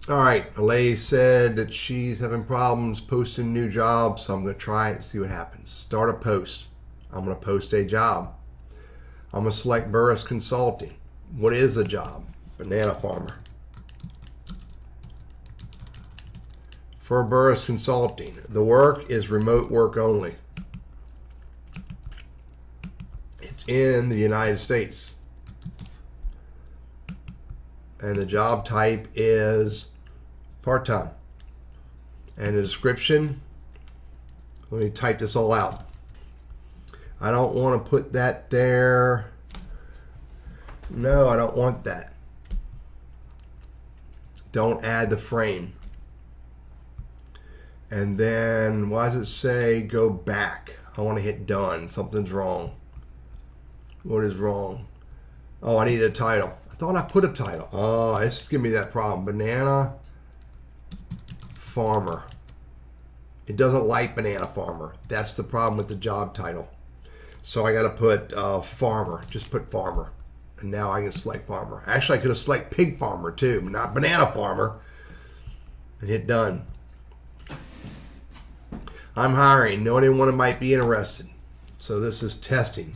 All right, a lady said that she's having problems posting new jobs, so I'm going to try it and see what happens. Start a post. I'm going to post a job. I'm going to select Burriss Consulting. What is the job? Banana farmer. For Burriss Consulting, the work is remote work only. It's in the United States. And the job type is part-time. And the description, let me type this all out. I don't want to put that there. No, I don't want that. Don't add the frame. And then, why does it say go back? I want to hit done. Something's wrong. What is wrong? Oh, I need a title. I thought I put a title. Oh, this is giving me that problem. Banana farmer. It doesn't like banana farmer. That's the problem with the job title. So I got to put farmer. Just put farmer. And now I can select farmer. Actually, I could have selected pig farmer too, but not banana farmer. And hit done. I'm hiring. Know anyone might be interested. So this is testing.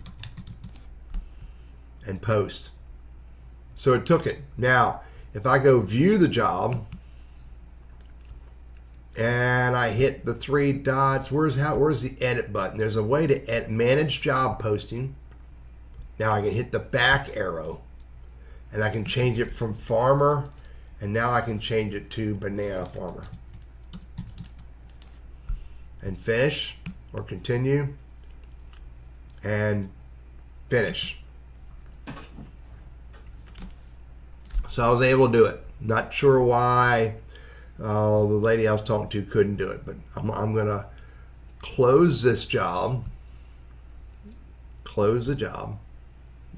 And post. So it took it. Now, if I go view the job and I hit the three dots, where's the edit button? There's a way to manage job posting. Now I can hit the back arrow and I can change it from farmer, and now I can change it to banana farmer. And finish or continue and finish. So I was able to do it. Not sure why the lady I was talking to couldn't do it, but I'm going to close this job. Close the job.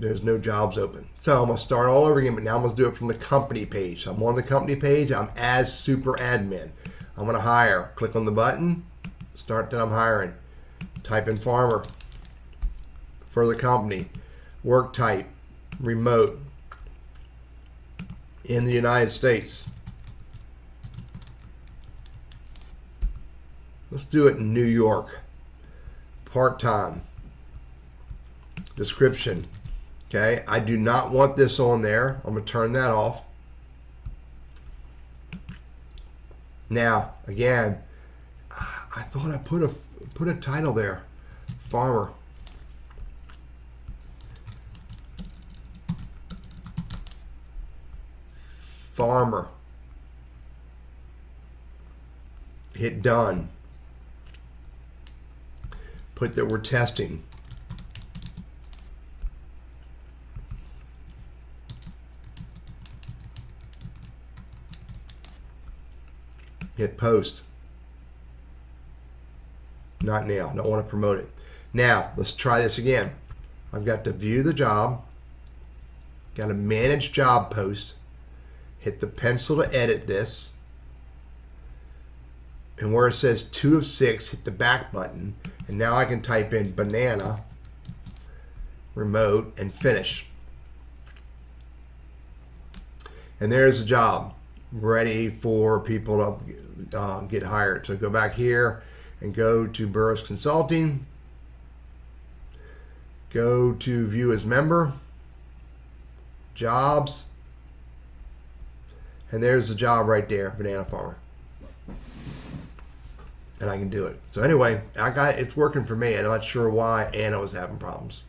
There's no jobs open. So I'm going to start all over again, but now I'm going to do it from the company page. So I'm on the company page. I'm as super admin. I'm going to hire. Click on the button. Start that I'm hiring. Type in farmer for the company. Work type. Remote. In the United States. Let's do it in New York. Part-time. Description. Okay, I do not want this on there. I'm going to turn that off. Now, again, I thought I put a title there. Farmer. Farmer. Hit done. Put that we're testing. Hit post. Not now. Don't want to promote it. Now, let's try this again. I've got to view the job. Got to manage job post. Hit the pencil to edit this. And where it says 2 of 6, hit the back button. And now I can type in banana, remote, and finish. And there's the job, ready for people to get hired. So go back here and go to Burriss Consulting. Go to view as member, jobs, and there's the job right there, banana farmer. And I can do it. So anyway, it's working for me. I'm not sure why Anna was having problems.